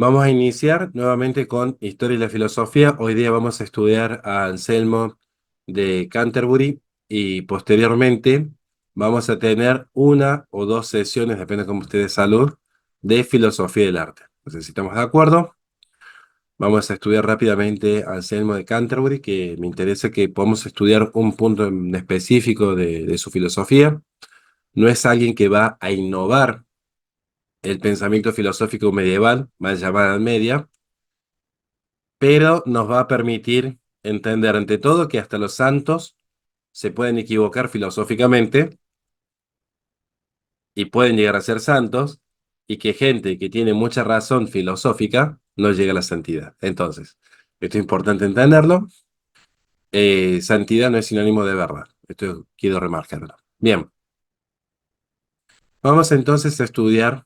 Vamos a iniciar nuevamente con Historia y la Filosofía. Hoy día vamos a estudiar a Anselmo de Canterbury y posteriormente vamos a tener una o dos sesiones, depende de cómo esté de salud, de Filosofía del Arte. Entonces, si estamos de acuerdo, vamos a estudiar rápidamente a Anselmo de Canterbury, que me interesa que podamos estudiar un punto en específico de su filosofía. No es alguien que va a innovar el pensamiento filosófico medieval, más llamada media, pero nos va a permitir entender ante todo que hasta los santos se pueden equivocar filosóficamente y pueden llegar a ser santos, y que gente que tiene mucha razón filosófica no llega a la santidad. Entonces, esto es importante entenderlo. Santidad no es sinónimo de verdad. Esto quiero remarcarlo. Bien, vamos entonces a estudiar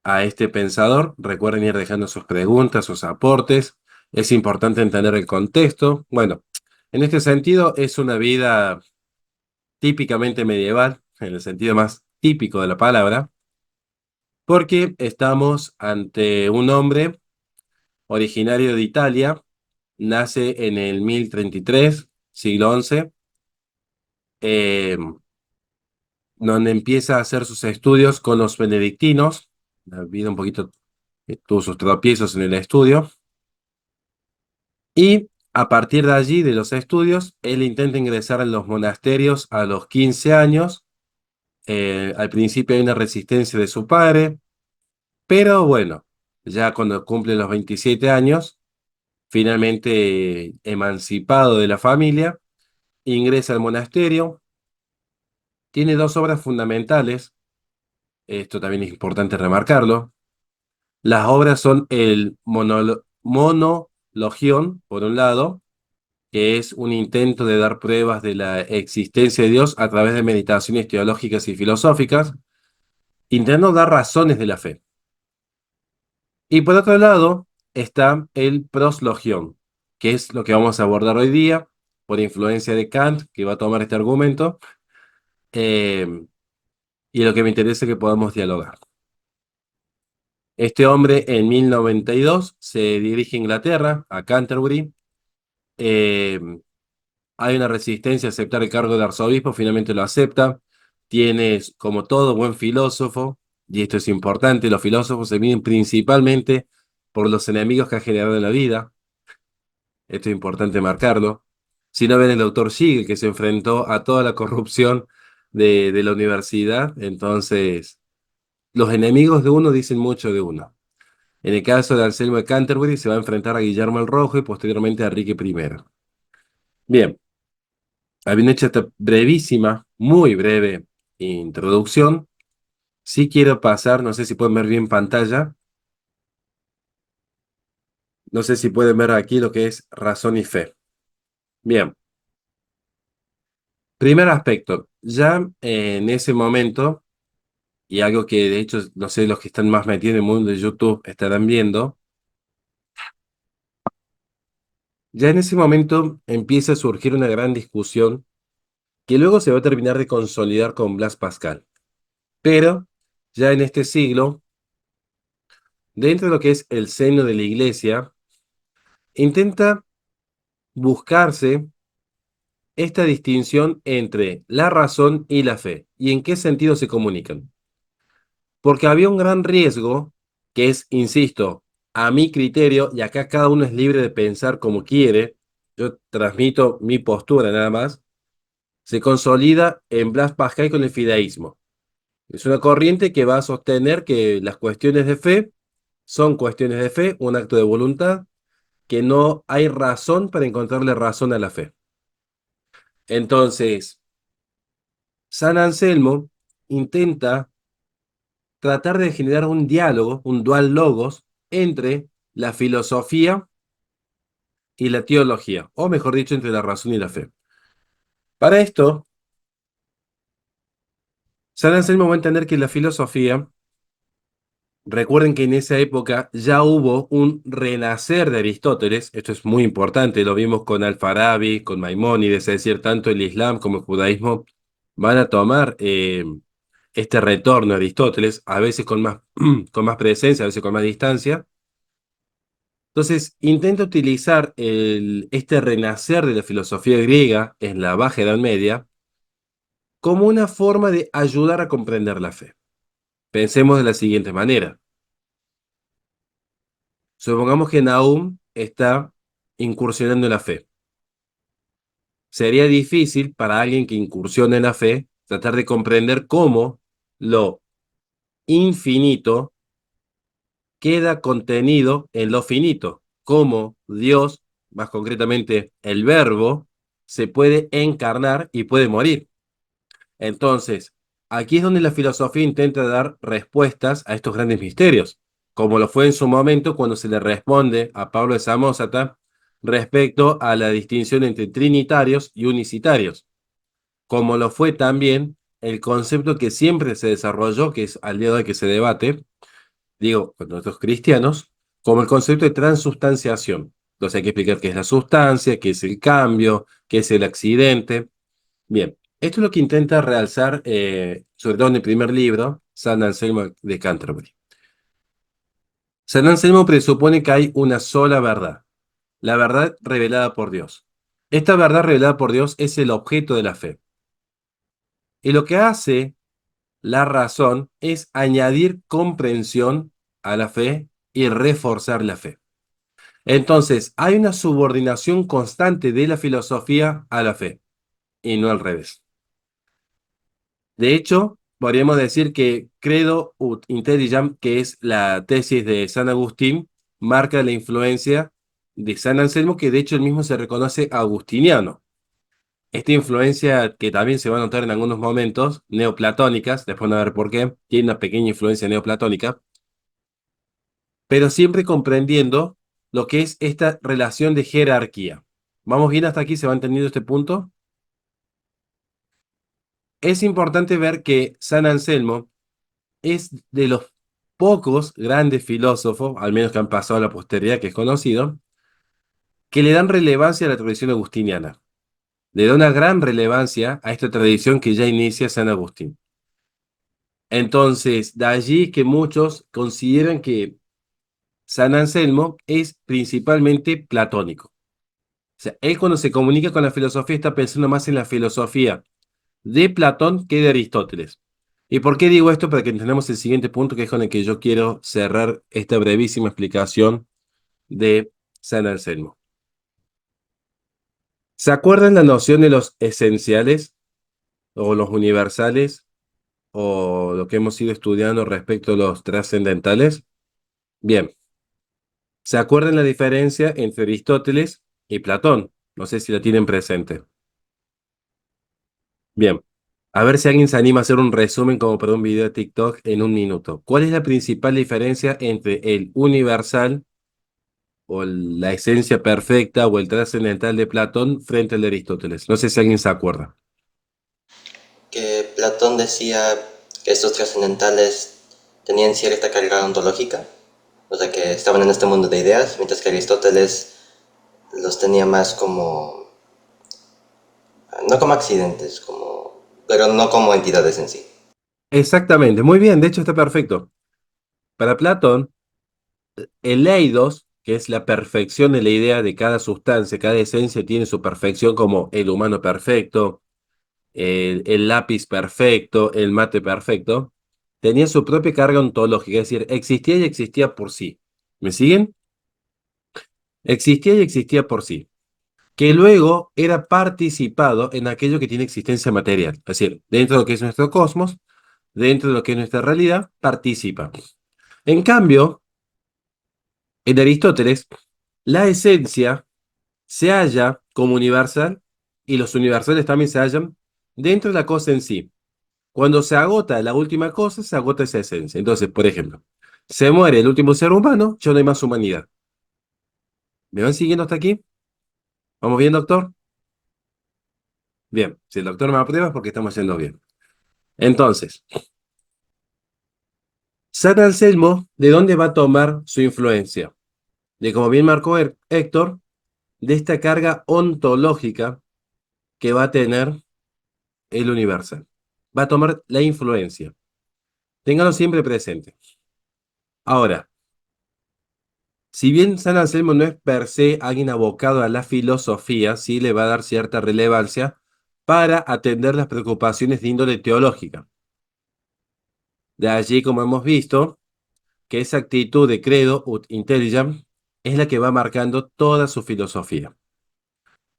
a este pensador. Recuerden ir dejando sus preguntas, sus aportes. Es importante entender el contexto. Bueno, en este sentido es una vida típicamente medieval, en el sentido más típico de la palabra, porque estamos ante un hombre originario de Italia, nace en el 1033, siglo XI, eh, donde empieza a hacer sus estudios con los benedictinos. La vida un poquito tuvo sus tropiezos en el estudio, y a partir de allí, de los estudios, él intenta ingresar en los monasterios a los 15 años. Al principio hay una resistencia de su padre, pero bueno, ya cuando cumple los 27 años, finalmente emancipado de la familia, ingresa al monasterio. Tiene dos obras fundamentales, esto también es importante remarcarlo. Las obras son el Monologion, por un lado, que es un intento de dar pruebas de la existencia de Dios a través de meditaciones teológicas y filosóficas, intentando dar razones de la fe. Y por otro lado está el proslogión, que es lo que vamos a abordar hoy día, por influencia de Kant, que va a tomar este argumento, eh, y lo que me interesa es que podamos dialogar. Este hombre en 1092 se dirige a Inglaterra, a Canterbury. eh, Hay una resistencia a aceptar el cargo de arzobispo, finalmente lo acepta. Tiene, como todo buen filósofo, y esto es importante, los filósofos se miden principalmente por los enemigos que ha generado en la vida. Esto es importante marcarlo. Si no ven el doctor Siegel, que se enfrentó a toda la corrupción de la universidad, entonces los enemigos de uno dicen mucho de uno. En el caso de Anselmo de Canterbury, se va a enfrentar a Guillermo el Rojo y posteriormente a Enrique I. Bien, habiendo hecho esta brevísima, muy breve introducción, sí quiero pasar, no sé si pueden ver bien pantalla, no sé si pueden ver aquí lo que es razón y fe. Bien, primer aspecto, ya en ese momento, y algo que de hecho, no sé, los que están más metidos en el mundo de YouTube estarán viendo, ya en ese momento empieza a surgir una gran discusión que luego se va a terminar de consolidar con Blas Pascal. Pero ya en este siglo, dentro de lo que es el seno de la iglesia, intenta buscarse esta distinción entre la razón y la fe, y en qué sentido se comunican. Porque había un gran riesgo, que es, insisto, a mi criterio, y acá cada uno es libre de pensar como quiere, yo transmito mi postura nada más, se consolida en Blas Pascal con el fideísmo. Es una corriente que va a sostener que las cuestiones de fe son cuestiones de fe, un acto de voluntad, que no hay razón para encontrarle razón a la fe. Entonces, San Anselmo intenta tratar de generar un diálogo, un dual logos, entre la filosofía y la teología, o mejor dicho, entre la razón y la fe. Para esto, San Anselmo va a entender que la filosofía, recuerden que en esa época ya hubo un renacer de Aristóteles, esto es muy importante, lo vimos con Al-Farabi, con Maimónides, es decir, tanto el Islam como el judaísmo van a tomar este retorno a Aristóteles, a veces con más, con más presencia, a veces con más distancia. Entonces, intenta utilizar este renacer de la filosofía griega en la Baja Edad Media como una forma de ayudar a comprender la fe. Pensemos de la siguiente manera. Supongamos que Nahum está incursionando en la fe. Sería difícil para alguien que incursiona en la fe tratar de comprender cómo lo infinito queda contenido en lo finito, cómo Dios, más concretamente el Verbo, se puede encarnar y puede morir. Entonces, aquí es donde la filosofía intenta dar respuestas a estos grandes misterios, como lo fue en su momento cuando se le responde a Pablo de Samosata respecto a la distinción entre trinitarios y unicitarios, como lo fue también el concepto que siempre se desarrolló, que es al día de hoy que se debate, digo, con nosotros cristianos, como el concepto de transubstanciación. Entonces hay que explicar qué es la sustancia, qué es el cambio, qué es el accidente. Bien, esto es lo que intenta realzar, sobre todo en el primer libro, San Anselmo de Canterbury. San Anselmo presupone que hay una sola verdad, la verdad revelada por Dios. Esta verdad revelada por Dios es el objeto de la fe. Y lo que hace la razón es añadir comprensión a la fe y reforzar la fe. Entonces, hay una subordinación constante de la filosofía a la fe, y no al revés. De hecho, podríamos decir que Credo ut Intelligam, que es la tesis de San Agustín, marca la influencia de San Anselmo, que de hecho él mismo se reconoce agustiniano. Esta influencia, que también se va a notar en algunos momentos, neoplatónicas, después van a ver por qué, tiene una pequeña influencia neoplatónica, pero siempre comprendiendo lo que es esta relación de jerarquía. ¿Vamos bien hasta aquí? ¿Se va entendiendo este punto? Es importante ver que San Anselmo es de los pocos grandes filósofos, al menos que han pasado a la posteridad, que es conocido, que le dan relevancia a la tradición agustiniana. Le da una gran relevancia a esta tradición que ya inicia San Agustín. Entonces, de allí que muchos consideran que San Anselmo es principalmente platónico. O sea, él cuando se comunica con la filosofía está pensando más en la filosofía de Platón que de Aristóteles. ¿Y por qué digo esto? Para que entendamos el siguiente punto, que es con el que yo quiero cerrar esta brevísima explicación de San Anselmo. ¿Se acuerdan la noción de los esenciales o los universales o lo que hemos ido estudiando respecto a los trascendentales? Bien, ¿se acuerdan la diferencia entre Aristóteles y Platón? No sé si la tienen presente. Bien, a ver si alguien se anima a hacer un resumen como para un video de TikTok en un minuto. ¿Cuál es la principal diferencia entre el universal o la esencia perfecta o el trascendental de Platón frente al de Aristóteles? No sé si alguien se acuerda. Que Platón decía que estos trascendentales tenían cierta carga ontológica, o sea que estaban en este mundo de ideas, mientras que Aristóteles los tenía más como, no como accidentes, como, pero no como entidades en sí. Exactamente, muy bien, de hecho está perfecto. Para Platón, el eidos, que es la perfección de la idea de cada sustancia, cada esencia tiene su perfección como el humano perfecto, el lápiz perfecto, el mate perfecto, tenía su propia carga ontológica, es decir, existía y existía por sí. ¿Me siguen? Existía y existía por sí, que luego era participado en aquello que tiene existencia material, es decir, dentro de lo que es nuestro cosmos, dentro de lo que es nuestra realidad, participa. En cambio, en Aristóteles, la esencia se halla como universal y los universales también se hallan dentro de la cosa en sí. Cuando se agota la última cosa, se agota esa esencia. Entonces, por ejemplo, se muere el último ser humano, ya no hay más humanidad. ¿Me van siguiendo hasta aquí? ¿Vamos bien, doctor? Bien, si el doctor me aprueba es porque estamos yendo bien. Entonces, San Anselmo, ¿de dónde va a tomar su influencia? De, como bien marcó Héctor, de esta carga ontológica que va a tener el universal. Va a tomar la influencia. Ténganlo siempre presente. Ahora, si bien San Anselmo no es per se alguien abocado a la filosofía, sí le va a dar cierta relevancia para atender las preocupaciones de índole teológica. De allí, como hemos visto, que esa actitud de credo ut intelligam es la que va marcando toda su filosofía.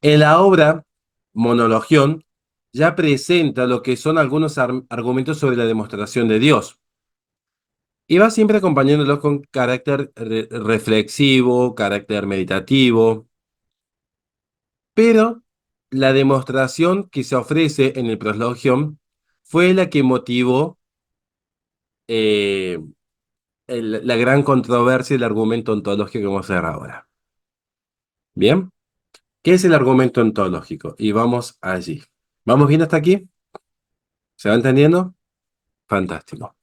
En la obra Monologión ya presenta lo que son algunos argumentos sobre la demostración de Dios y va siempre acompañándolo con carácter reflexivo, carácter meditativo, pero la demostración que se ofrece en el Proslogión fue la que motivó eh, la gran controversia del argumento ontológico que vamos a ver ahora. Bien, ¿qué es el argumento ontológico? Y vamos allí. ¿Vamos bien hasta aquí? ¿Se va entendiendo? Fantástico.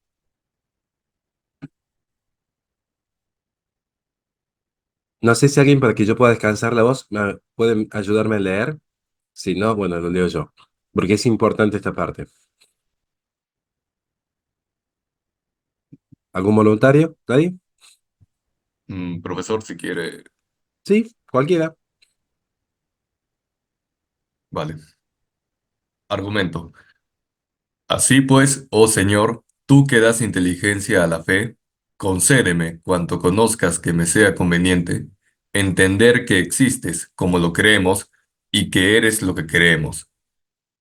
No sé si alguien para que yo pueda descansar la voz puede ayudarme a leer. Si no, bueno, lo leo yo, porque es importante esta parte. ¿Algún voluntario? ¿Nadie? Profesor, si quiere, Sí, cualquiera. vale. Argumento. Así pues, oh Señor, tú que das inteligencia a la fe, concédeme, cuanto conozcas que me sea conveniente, entender que existes como lo creemos y que eres lo que creemos.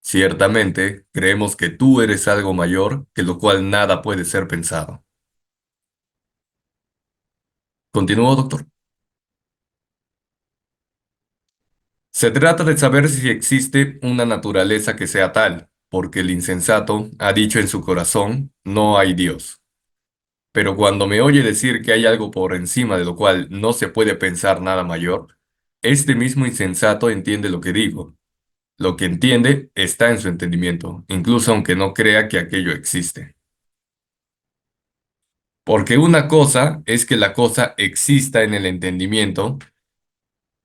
Ciertamente, creemos que tú eres algo mayor, que lo cual nada puede ser pensado. Continúo, doctor. Se trata de saber si existe una naturaleza que sea tal, porque el insensato ha dicho en su corazón, no hay Dios. Pero cuando me oye decir que hay algo por encima de lo cual no se puede pensar nada mayor, este mismo insensato entiende lo que digo. Lo que entiende está en su entendimiento, incluso aunque no crea que aquello existe. Porque una cosa es que la cosa exista en el entendimiento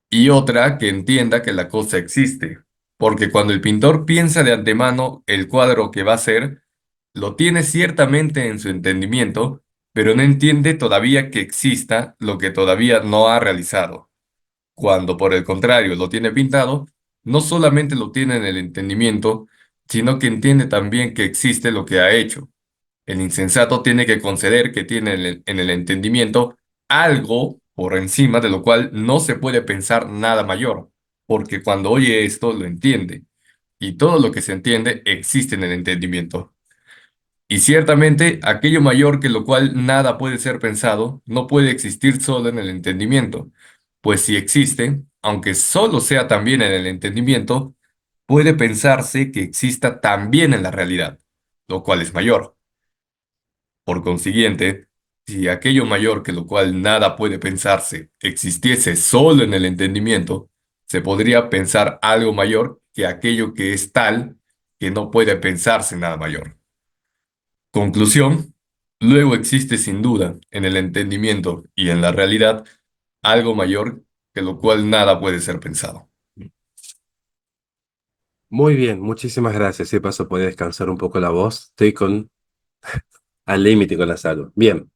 y otra que entienda que la cosa existe. Porque cuando el pintor piensa de antemano el cuadro que va a hacer, lo tiene ciertamente en su entendimiento, pero no entiende todavía que exista lo que todavía no ha realizado. Cuando por el contrario lo tiene pintado, no solamente lo tiene en el entendimiento, sino que entiende también que existe lo que ha hecho. El insensato tiene que conceder que tiene en el entendimiento algo por encima de lo cual no se puede pensar nada mayor, porque cuando oye esto lo entiende, y todo lo que se entiende existe en el entendimiento. Y ciertamente aquello mayor que lo cual nada puede ser pensado, no puede existir solo en el entendimiento, pues si existe, aunque solo sea también en el entendimiento, puede pensarse que exista también en la realidad, lo cual es mayor. Por consiguiente, si aquello mayor que lo cual nada puede pensarse existiese solo en el entendimiento, se podría pensar algo mayor que aquello que es tal que no puede pensarse nada mayor. Conclusión, luego existe sin duda en el entendimiento y en la realidad algo mayor que lo cual nada puede ser pensado. Muy bien, muchísimas gracias. De paso, puede descansar un poco la voz. Estoy al límite con la salud. Bien.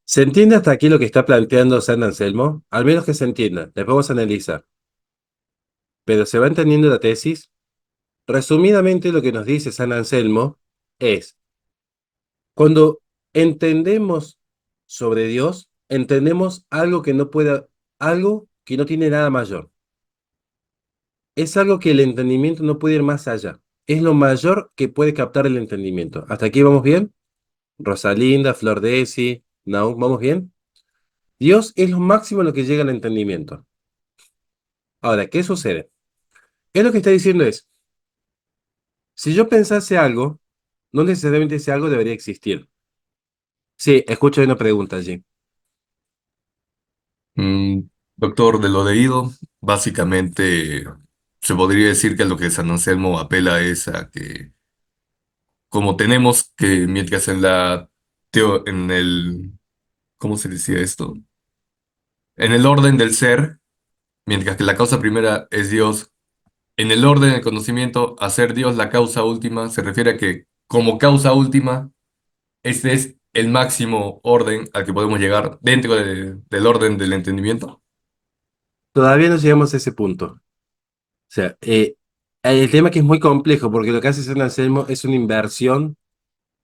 ¿Se entiende hasta aquí lo que está planteando San Anselmo? Al menos que se entienda. Después vamos a analizar. Pero ¿se va entendiendo la tesis? Resumidamente, lo que nos dice San Anselmo es, cuando entendemos sobre Dios, entendemos algo que no pueda, algo que no tiene nada mayor. Es algo que el entendimiento no puede ir más allá. Es lo mayor que puede captar el entendimiento. ¿Hasta aquí vamos bien? Rosalinda, Flor Desi, no, ¿vamos bien? Dios es lo máximo en lo que llega al entendimiento. Ahora, ¿qué sucede? Es lo que está diciendo es, si yo pensase algo, no necesariamente ese algo debería existir. Sí, escucho una pregunta allí. Mm, Doctor, de lo leído, básicamente se podría decir que lo que San Anselmo apela es a que, como tenemos que mientras en el, ¿cómo se decía esto? En el orden del ser, mientras que la causa primera es Dios, en el orden del conocimiento, hacer Dios la causa última se refiere a que como causa última, este es el máximo orden al que podemos llegar dentro del orden del entendimiento. Todavía no llegamos a ese punto. O sea, el tema que es muy complejo, porque lo que hace San Anselmo es una inversión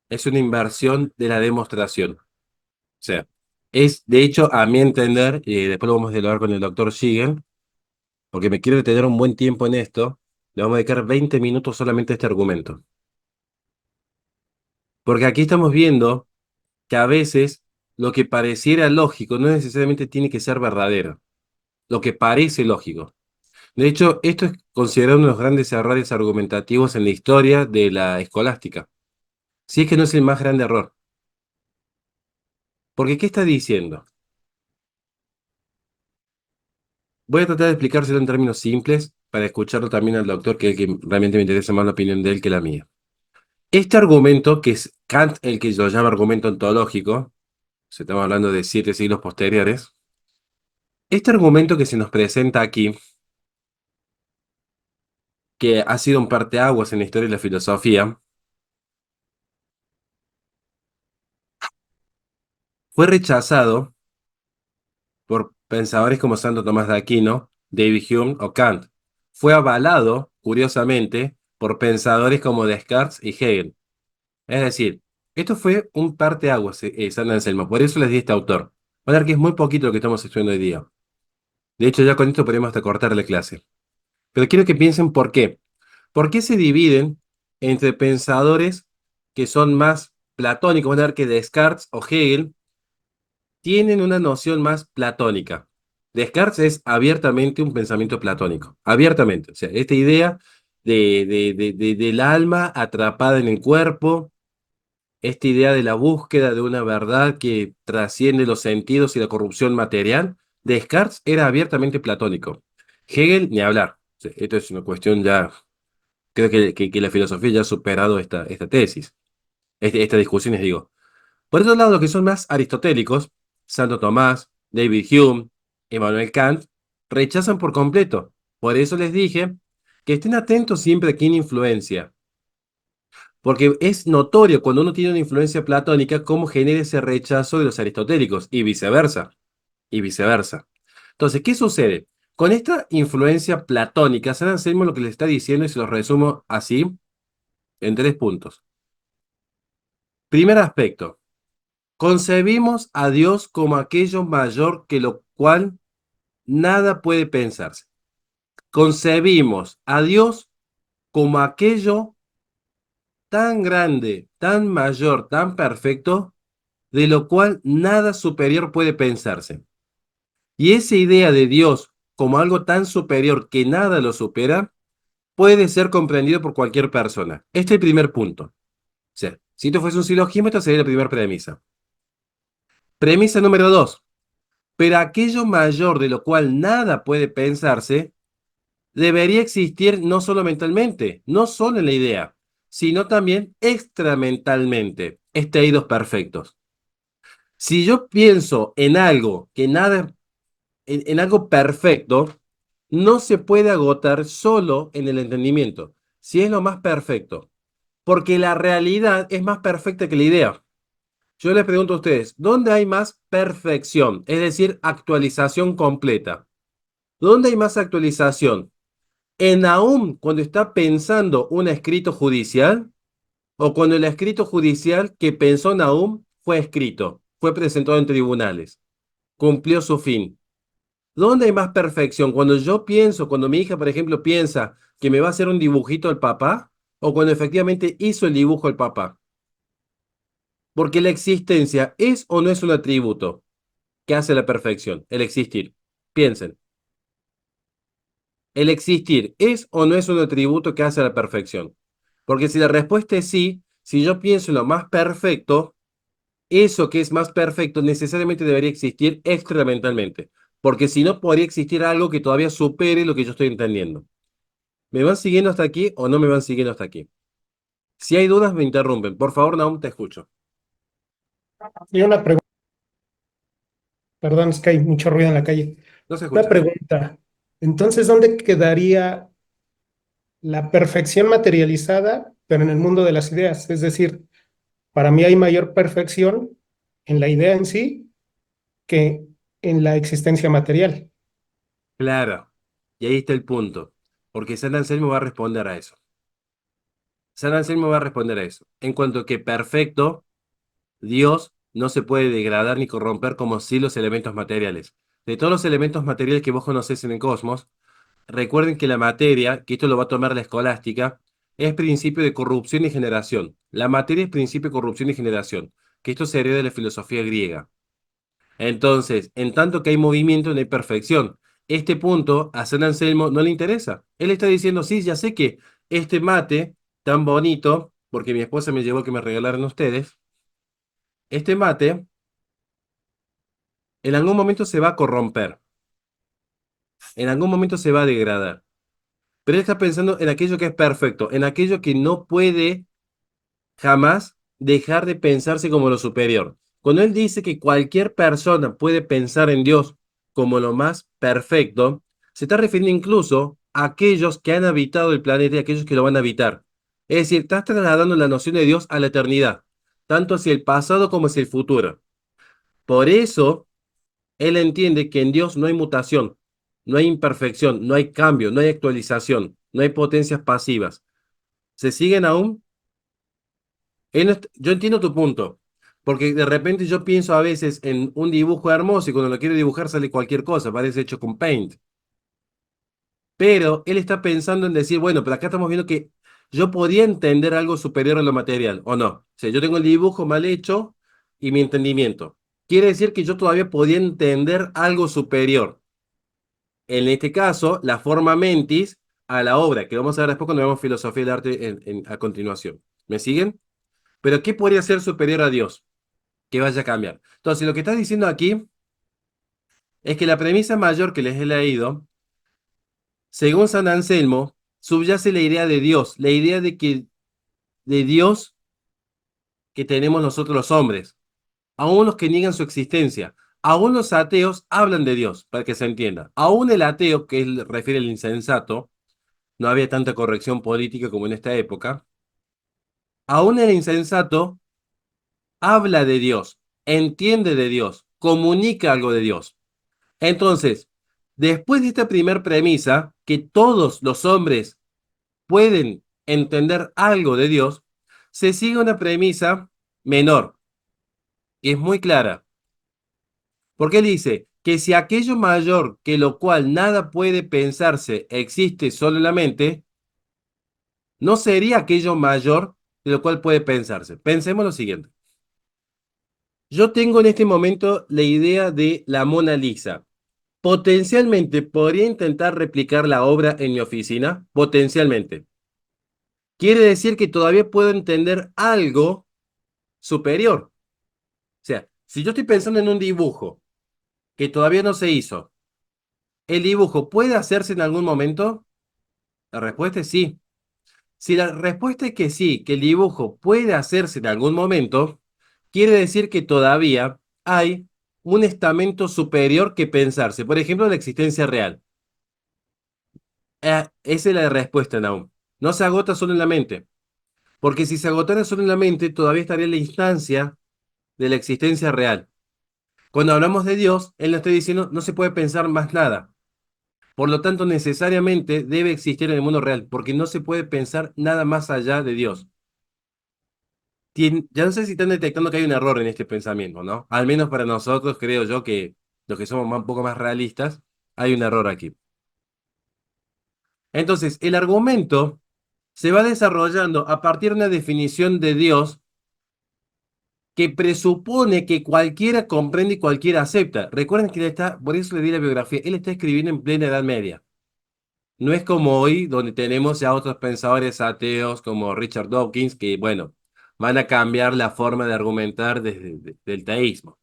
de la demostración. O sea, es, de hecho, a mi entender, y después lo vamos a dialogar con el doctor Siegel, porque me quiero detener un buen tiempo en esto, le vamos a dedicar 20 minutos solamente a este argumento. Porque aquí estamos viendo que a veces lo que pareciera lógico no necesariamente tiene que ser verdadero. Lo que parece lógico. De hecho, esto es considerado uno de los grandes errores argumentativos en la historia de la escolástica. Si es que no es el más grande error. Porque, ¿qué está diciendo? Voy a tratar de explicárselo en términos simples para escucharlo también al doctor, que es el que realmente me interesa más la opinión de él que la mía. Este argumento, que es Kant el que lo llama argumento ontológico, se estamos hablando de 7 siglos posteriores, este argumento que se nos presenta aquí, que ha sido un parteaguas en la historia de la filosofía, fue rechazado por pensadores como Santo Tomás de Aquino, David Hume o Kant. Fue avalado, curiosamente, por pensadores como Descartes y Hegel. Es decir, esto fue un parteaguas, San Anselmo. Por eso les di este autor. Van a ver que es muy poquito lo que estamos estudiando hoy día. De hecho, ya con esto podemos hasta cortarle clase. Pero quiero que piensen por qué. ¿Por qué se dividen entre pensadores que son más platónicos? Van a ver que Descartes o Hegel tienen una noción más platónica. Descartes es abiertamente un pensamiento platónico, abiertamente. O sea, esta idea del alma atrapada en el cuerpo, esta idea de la búsqueda de una verdad que trasciende los sentidos y la corrupción material, Descartes era abiertamente platónico. Hegel, ni hablar. O sea, esto es una cuestión ya, creo que la filosofía ya ha superado esta tesis, esta discusión, digo. Por otro lado, los que son más aristotélicos, Santo Tomás, David Hume, Immanuel Kant, rechazan por completo. Por eso les dije que estén atentos siempre a quién influencia, porque es notorio cuando uno tiene una influencia platónica cómo genera ese rechazo de los aristotélicos y viceversa, y viceversa. Entonces, ¿qué sucede? Con esta influencia platónica, San Anselmo lo que le está diciendo, y se lo resumo así, en 3 puntos. Primer aspecto. Concebimos a Dios como aquello mayor que lo cual nada puede pensarse. Concebimos a Dios como aquello tan grande, tan mayor, tan perfecto, de lo cual nada superior puede pensarse. Y esa idea de Dios como algo tan superior que nada lo supera, puede ser comprendido por cualquier persona. Este es el primer punto. O sea, si esto fuese un silogismo, esta sería la primera premisa. Premisa número 2. Pero aquello mayor de lo cual nada puede pensarse, debería existir no solo mentalmente, no solo en la idea, sino también extramentalmente, extraídos perfectos. Si yo pienso en algo que nada, en algo perfecto, no se puede agotar solo en el entendimiento, si es lo más perfecto, porque la realidad es más perfecta que la idea. Yo les pregunto a ustedes, ¿dónde hay más perfección? Es decir, actualización completa. ¿Dónde hay más actualización? ¿En Nahum cuando está pensando un escrito judicial o cuando el escrito judicial que pensó Nahum fue escrito, fue presentado en tribunales, cumplió su fin? ¿Dónde hay más perfección? Cuando yo pienso, cuando mi hija, por ejemplo, piensa que me va a hacer un dibujito al papá o cuando efectivamente hizo el dibujo al papá. Porque la existencia es o no es un atributo que hace la perfección, el existir. Piensen. ¿El existir es o no es un atributo que hace a la perfección? Porque si la respuesta es sí, si yo pienso en lo más perfecto, eso que es más perfecto necesariamente debería existir experimentalmente. Porque si no, podría existir algo que todavía supere lo que yo estoy entendiendo. ¿Me van siguiendo hasta aquí o no me van siguiendo hasta aquí? Si hay dudas, me interrumpen. Por favor, Naum, te escucho. Y una pregunta, perdón, es que hay mucho ruido en la calle. No se Una escucha. pregunta. Entonces, ¿dónde quedaría la perfección materializada, pero en el mundo de las ideas? Es decir, para mí hay mayor perfección en la idea en sí que en la existencia material. Claro. Y ahí está el punto. Porque San Anselmo va a responder a eso. San Anselmo va a responder a eso. En cuanto que perfecto, Dios no se puede degradar ni corromper como si los elementos materiales. De todos los elementos materiales que vos conocés en el cosmos, recuerden que la materia, que esto lo va a tomar la escolástica, es principio de corrupción y generación. La materia es principio de corrupción y generación, que esto se hereda de la filosofía griega. Entonces, en tanto que hay movimiento, no hay perfección. Este punto a San Anselmo no le interesa. Él está diciendo, sí, ya sé que este mate tan bonito, porque mi esposa me llevó que me regalaran ustedes, este mate en algún momento se va a corromper, en algún momento se va a degradar. Pero él está pensando en aquello que es perfecto, en aquello que no puede jamás dejar de pensarse como lo superior. Cuando él dice que cualquier persona puede pensar en Dios como lo más perfecto, se está refiriendo incluso a aquellos que han habitado el planeta y a aquellos que lo van a habitar. Es decir, estás trasladando la noción de Dios a la eternidad, tanto hacia el pasado como hacia el futuro. Por eso, él entiende que en Dios no hay mutación, no hay imperfección, no hay cambio, no hay actualización, no hay potencias pasivas. ¿Se siguen aún? Yo entiendo tu punto, porque de repente yo pienso a veces en un dibujo hermoso y cuando lo quiero dibujar sale cualquier cosa, parece hecho con Paint. Pero él está pensando en decir, bueno, pero acá estamos viendo que yo podía entender algo superior a lo material, ¿o no? O sea, yo tengo el dibujo mal hecho y mi entendimiento. Quiere decir que yo todavía podía entender algo superior. En este caso, la forma mentis a la obra, que vamos a ver después cuando veamos filosofía del arte a continuación. ¿Me siguen? Pero ¿qué podría ser superior a Dios? Que vaya a cambiar. Entonces, lo que está diciendo aquí es que la premisa mayor que les he leído, según San Anselmo, subyace la idea de Dios, la idea de Dios que tenemos nosotros los hombres, aún los que niegan su existencia, aún los ateos hablan de Dios, para que se entienda. Aún el ateo, que él refiere al insensato, no había tanta corrección política como en esta época, aún el insensato habla de Dios, entiende de Dios, comunica algo de Dios. Entonces, después de esta primera premisa, que todos los hombres pueden entender algo de Dios, se sigue una premisa menor, y es muy clara, porque él dice que si aquello mayor que lo cual nada puede pensarse existe solo en la mente, no sería aquello mayor de lo cual puede pensarse. Pensemos lo siguiente. Yo tengo en este momento la idea de la Mona Lisa. Potencialmente podría intentar replicar la obra en mi oficina, potencialmente. Quiere decir que todavía puedo entender algo superior. O sea, si yo estoy pensando en un dibujo que todavía no se hizo, ¿el dibujo puede hacerse en algún momento? La respuesta es sí. Si la respuesta es que sí, que el dibujo puede hacerse en algún momento, quiere decir que todavía hay un estamento superior que pensarse. Por ejemplo, la existencia real. Esa es la respuesta, Naum. No se agota solo en la mente. Porque si se agotara solo en la mente, todavía estaría en la instancia de la existencia real. Cuando hablamos de Dios, Él nos está diciendo, no se puede pensar más nada. Por lo tanto, necesariamente debe existir en el mundo real, porque no se puede pensar nada más allá de Dios. Ya no sé si están detectando que hay un error en este pensamiento, ¿no? Al menos para nosotros, creo yo que los que somos un poco más realistas, hay un error aquí. Entonces, el argumento se va desarrollando a partir de una definición de Dios que presupone que cualquiera comprende y cualquiera acepta. Recuerden que él está, por eso le di la biografía, él está escribiendo en plena Edad Media. No es como hoy, donde tenemos ya otros pensadores ateos como Richard Dawkins, que, bueno, van a cambiar la forma de argumentar del teísmo.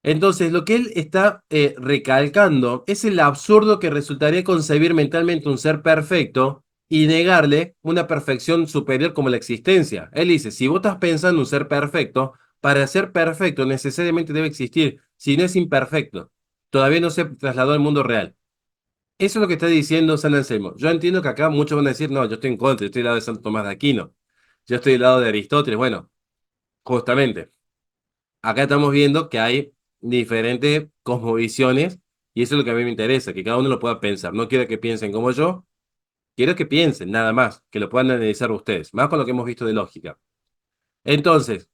Entonces, lo que él está recalcando es el absurdo que resultaría concebir mentalmente un ser perfecto y negarle una perfección superior como la existencia. Él dice, si vos estás pensando en un ser perfecto, para ser perfecto necesariamente debe existir, si no es imperfecto. Todavía no se trasladó al mundo real. Eso es lo que está diciendo San Anselmo. Yo entiendo que acá muchos van a decir, no, yo estoy en contra, yo estoy del lado de Santo Tomás de Aquino. yo estoy del lado de Aristóteles. Bueno, justamente, acá estamos viendo que hay diferentes cosmovisiones y eso es lo que a mí me interesa, que cada uno lo pueda pensar. No quiero que piensen como yo, quiero que piensen, nada más, que lo puedan analizar ustedes, más con lo que hemos visto de lógica. Entonces,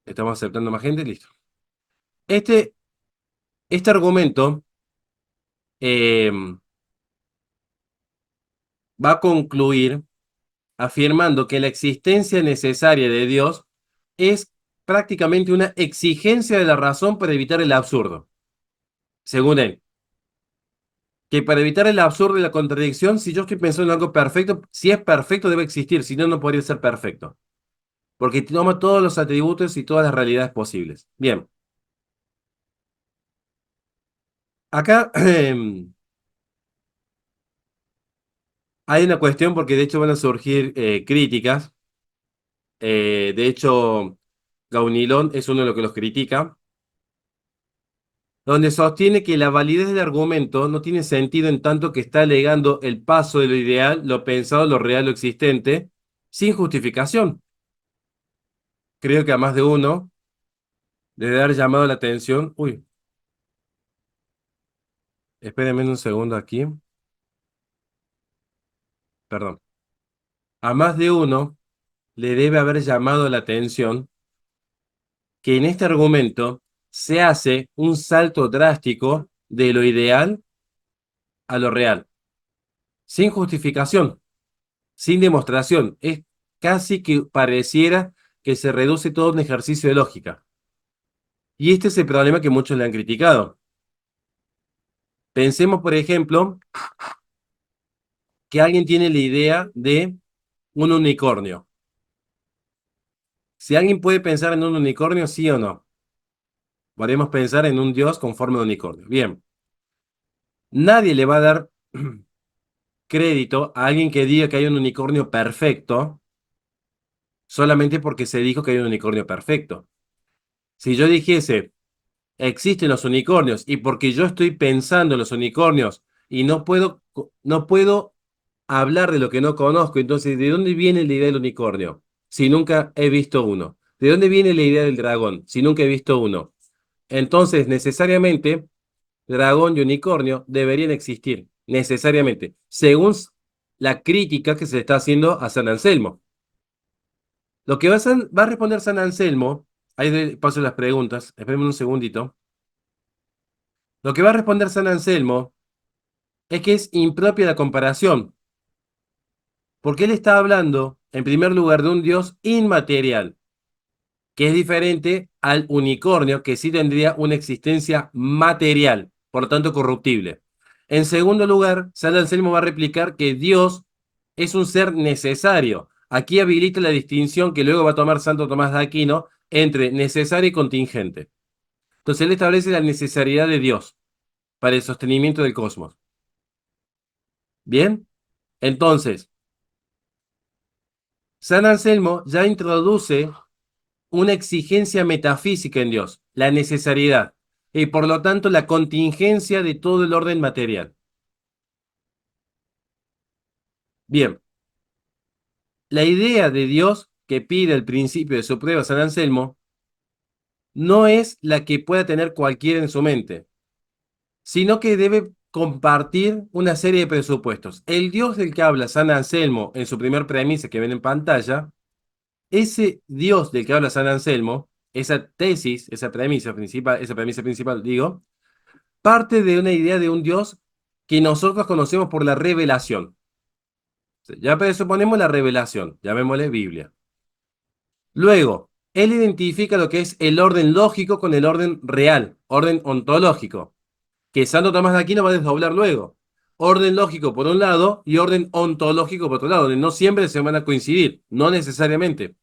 estamos aceptando más gente, listo. Este, este argumento eh, va a concluir afirmando que la existencia necesaria de Dios es prácticamente una exigencia de la razón para evitar el absurdo. Según él, que para evitar el absurdo y la contradicción, si yo estoy pensando en algo perfecto, si es perfecto debe existir, si no, no podría ser perfecto, porque toma todos los atributos y todas las realidades posibles. Bien, acá hay una cuestión porque de hecho van a surgir críticas. De hecho, Gaunilón es uno de los que los critica, donde sostiene que la validez del argumento no tiene sentido en tanto que está alegando el paso de lo ideal, lo pensado, lo real, lo existente, sin justificación. Creo que a más de uno debe haber llamado la atención. Uy, espérenme un segundo aquí. Perdón. A más de uno le debe haber llamado la atención que en este argumento se hace un salto drástico de lo ideal a lo real, sin justificación, sin demostración. Es casi que pareciera que se reduce todo a un ejercicio de lógica. Y este es el problema que muchos le han criticado. Pensemos, por ejemplo, que alguien tiene la idea de un unicornio. Si alguien puede pensar en un unicornio, sí o no. Podemos pensar en un dios con forma de unicornio. Bien, nadie le va a dar crédito a alguien que diga que hay un unicornio perfecto solamente porque se dijo que hay un unicornio perfecto. Si yo dijese, existen los unicornios y porque yo estoy pensando en los unicornios y no puedo hablar de lo que no conozco, entonces, ¿de dónde viene la idea del unicornio si nunca he visto uno? ¿De dónde viene la idea del dragón si nunca he visto uno? Entonces, necesariamente, dragón y unicornio deberían existir, necesariamente, según la crítica que se le está haciendo a San Anselmo. Lo que va a responder San Anselmo, ahí paso las preguntas, espérenme un segundito. Lo que va a responder San Anselmo es que es impropia la comparación, porque él está hablando, en primer lugar, de un Dios inmaterial, que es diferente al unicornio, que sí tendría una existencia material, por lo tanto corruptible. En segundo lugar, San Anselmo va a replicar que Dios es un ser necesario. Aquí habilita la distinción que luego va a tomar Santo Tomás de Aquino entre necesario y contingente. Entonces él establece la necesidad de Dios para el sostenimiento del cosmos. ¿Bien? Entonces, San Anselmo ya introduce una exigencia metafísica en Dios, la necesariedad, y por lo tanto la contingencia de todo el orden material. Bien, la idea de Dios que pide el principio de su prueba San Anselmo no es la que pueda tener cualquiera en su mente, sino que debe compartir una serie de presupuestos. El Dios del que habla San Anselmo en su primer premisa que ven en pantalla, ese Dios del que habla San Anselmo, esa tesis, esa premisa principal, digo, parte de una idea de un Dios que nosotros conocemos por la revelación. Ya presuponemos la revelación, llamémosle Biblia. Luego, él identifica lo que es el orden lógico con el orden real, orden ontológico, que Santo Tomás de Aquino va a desdoblar luego. Orden lógico por un lado y orden ontológico por otro lado, donde no siempre se van a coincidir, no necesariamente.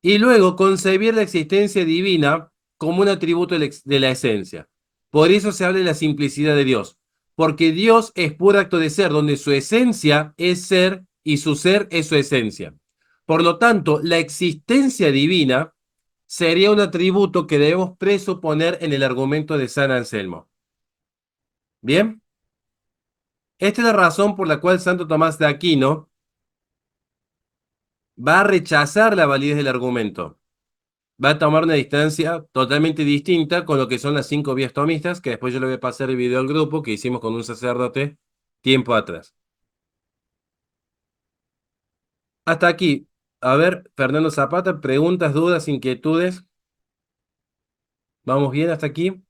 Y luego concebir la existencia divina como un atributo de la esencia. Por eso se habla de la simplicidad de Dios, porque Dios es puro acto de ser, donde su esencia es ser y su ser es su esencia. Por lo tanto, la existencia divina sería un atributo que debemos presuponer en el argumento de San Anselmo. ¿Bien? Esta es la razón por la cual Santo Tomás de Aquino va a rechazar la validez del argumento. Va a tomar una distancia totalmente distinta con lo que son las 5 vías tomistas, que después yo le voy a pasar el video al grupo que hicimos con un sacerdote tiempo atrás. Hasta aquí. A ver, Fernando Zapata, preguntas, dudas, inquietudes. ¿Vamos bien hasta aquí,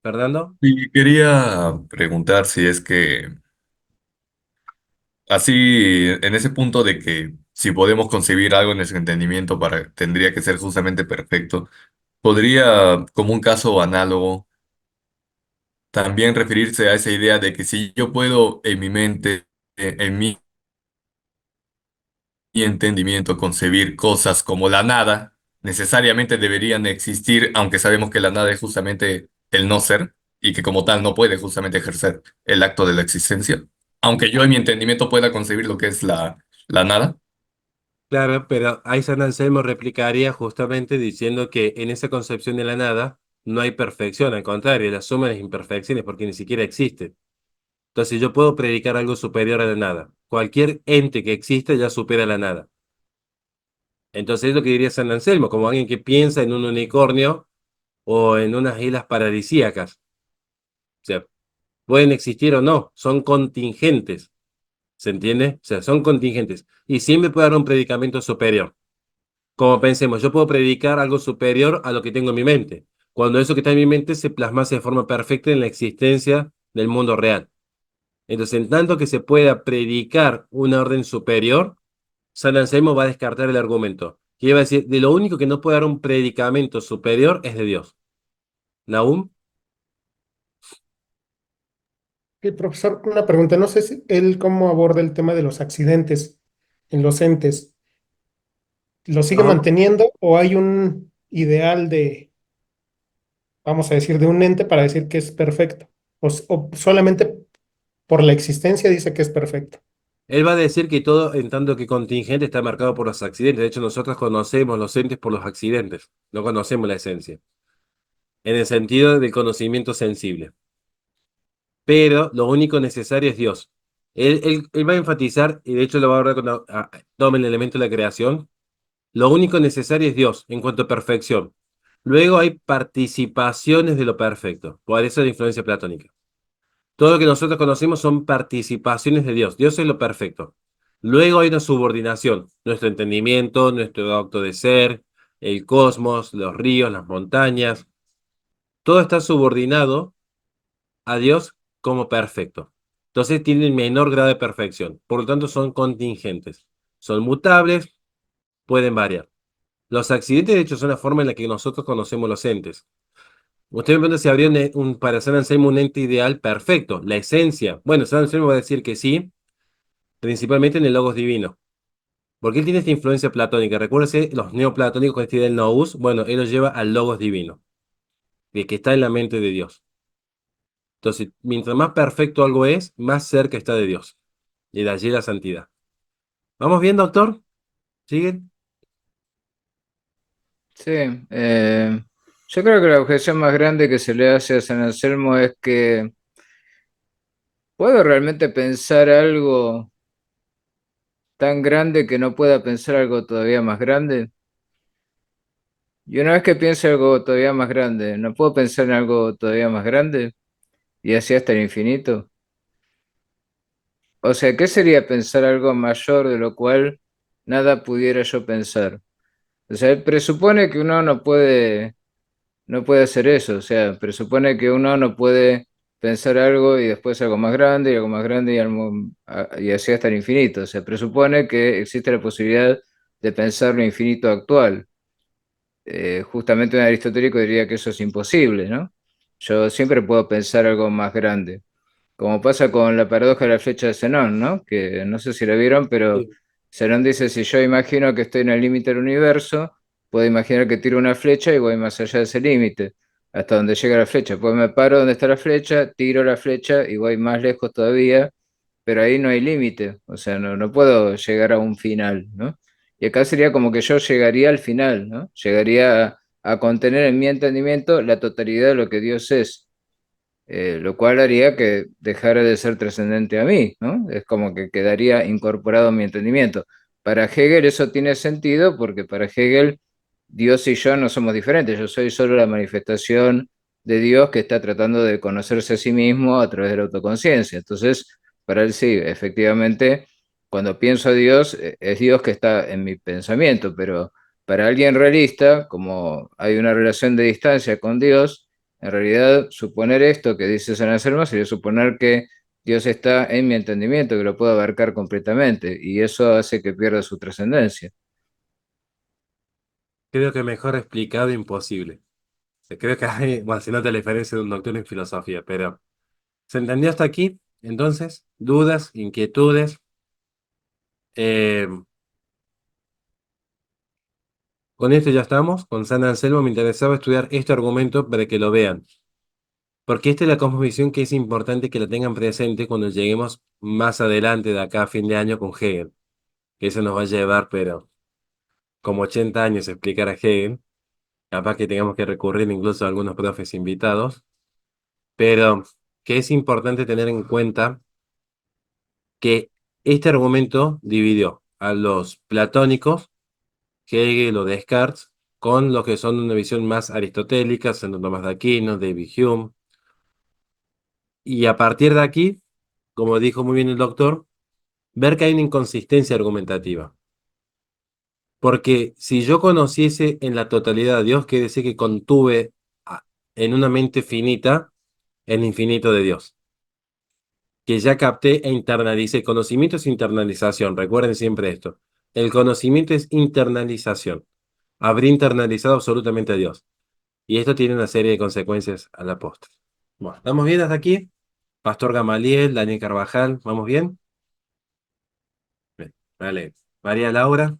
Fernando? Y quería preguntar si es que, así, en ese punto de que si podemos concebir algo en ese entendimiento tendría que ser justamente perfecto, podría, como un caso análogo, también referirse a esa idea de que si yo puedo en mi mente, en mi entendimiento, concebir cosas como la nada, necesariamente deberían existir, aunque sabemos que la nada es justamente el no ser y que como tal no puede justamente ejercer el acto de la existencia. Aunque yo en mi entendimiento pueda concebir lo que es la nada. Claro, pero ahí San Anselmo replicaría justamente diciendo que en esa concepción de la nada no hay perfección, al contrario, la suma de las imperfecciones porque ni siquiera existe. Entonces yo puedo predicar algo superior a la nada. Cualquier ente que exista ya supera la nada. Entonces es lo que diría San Anselmo, como alguien que piensa en un unicornio o en unas islas paradisíacas. O sea, pueden existir o no, son contingentes, ¿se entiende? O sea, son contingentes. Y siempre puede haber un predicamento superior. Como pensemos, yo puedo predicar algo superior a lo que tengo en mi mente, cuando eso que está en mi mente se plasmase de forma perfecta en la existencia del mundo real. Entonces, en tanto que se pueda predicar una orden superior, San Anselmo va a descartar el argumento. Que iba a decir, de lo único que no puede dar un predicamento superior es de Dios. Nahum, Profesor, una pregunta. No sé si él cómo aborda el tema de los accidentes en los entes. ¿Lo sigue no, manteniendo o hay un ideal de, vamos a decir, de un ente para decir que es perfecto? O solamente por la existencia dice que es perfecto. él va a decir que todo, en tanto que contingente, está marcado por los accidentes. De hecho, nosotros conocemos los entes por los accidentes, no conocemos la esencia, en el sentido del conocimiento sensible. Pero lo único necesario es Dios. Él va a enfatizar, y de hecho lo va a hablar cuando tome el elemento de la creación, lo único necesario es Dios en cuanto a perfección. Luego hay participaciones de lo perfecto, por eso la influencia platónica. Todo lo que nosotros conocemos son participaciones de Dios. Dios es lo perfecto. Luego hay una subordinación, nuestro entendimiento, nuestro acto de ser, el cosmos, los ríos, las montañas, todo está subordinado a Dios como perfecto. Entonces tienen menor grado de perfección. Por lo tanto, son contingentes. Son mutables, pueden variar. Los accidentes, de hecho, son la forma en la que nosotros conocemos los entes. Usted me pregunta si habría para San Anselmo un ente ideal perfecto. La esencia. Bueno, San Anselmo va a decir que sí, principalmente en el Logos divino. Porque él tiene esta influencia platónica. Recuérdese, los neoplatónicos con esta idea del nous, bueno, él lo lleva al Logos divino, de que está en la mente de Dios. Entonces, mientras más perfecto algo es, más cerca está de Dios. Y de allí la santidad. ¿Vamos bien, doctor? ¿Siguen? Sí, yo creo que la objeción más grande que se le hace a San Anselmo es que ¿puedo realmente pensar algo tan grande que no pueda pensar algo todavía más grande? Y una vez que piense algo todavía más grande, ¿no puedo pensar en algo todavía más grande? Y así hasta el infinito. O sea, ¿qué sería pensar algo mayor de lo cual nada pudiera yo pensar? O sea, él presupone que uno no puede hacer eso, o sea, presupone que uno no puede pensar algo y después algo más grande y algo más grande y así hasta el infinito. O sea, presupone que existe la posibilidad de pensar lo infinito actual. Justamente un aristotélico diría que eso es imposible, ¿no? Yo siempre puedo pensar algo más grande, como pasa con la paradoja de la flecha de Zenón, ¿no? Que no sé si la vieron, pero Sí. Zenón dice, si yo imagino que estoy en el límite del universo, puedo imaginar que tiro una flecha y voy más allá de ese límite, hasta donde llega la flecha. Pues me paro donde está la flecha, tiro la flecha y voy más lejos todavía, pero ahí no hay límite, o sea, no puedo llegar a un final, ¿no? Y acá sería como que yo llegaría al final, ¿no? Llegaría a contener en mi entendimiento la totalidad de lo que Dios es. lo cual haría que dejara de ser trascendente a mí, ¿no? Es como que quedaría incorporado a mi entendimiento. Para Hegel eso tiene sentido porque para Hegel Dios y yo no somos diferentes, yo soy solo la manifestación de Dios que está tratando de conocerse a sí mismo a través de la autoconciencia. Entonces, para él sí, efectivamente, cuando pienso a Dios, es Dios que está en mi pensamiento, pero para alguien realista, como hay una relación de distancia con Dios, en realidad suponer esto que dice San Anselmo sería suponer que Dios está en mi entendimiento, que lo puedo abarcar completamente, y eso hace que pierda su trascendencia. Creo que mejor explicado imposible. Creo que hay, bueno, si no te la diferencia de un doctor en filosofía, pero ¿se entendió hasta aquí? Entonces, dudas, inquietudes. Eh, con esto ya estamos. Con San Anselmo me interesaba estudiar este argumento para que lo vean. Porque esta es la cosmovisión que es importante que la tengan presente cuando lleguemos más adelante de acá a fin de año con Hegel. Que eso nos va a llevar, pero como 80 años a explicar a Hegel. Capaz que tengamos que recurrir incluso a algunos profes invitados. Pero que es importante tener en cuenta que este argumento dividió a los platónicos, Hegel o Descartes, con los que son una visión más aristotélica, Santo Tomás de Aquino, David Hume. Y a partir de aquí, como dijo muy bien el doctor, ver que hay una inconsistencia argumentativa. Porque si yo conociese en la totalidad a Dios, quiere decir que contuve en una mente finita el infinito de Dios. Que ya capté e internalicé. Conocimiento es internalización, recuerden siempre esto. El conocimiento es internalización. Habré internalizado absolutamente a Dios. Y esto tiene una serie de consecuencias a la postre. Bueno, ¿estamos bien hasta aquí? Pastor Gamaliel, Daniel Carvajal, ¿vamos bien? Bien, vale. María Laura.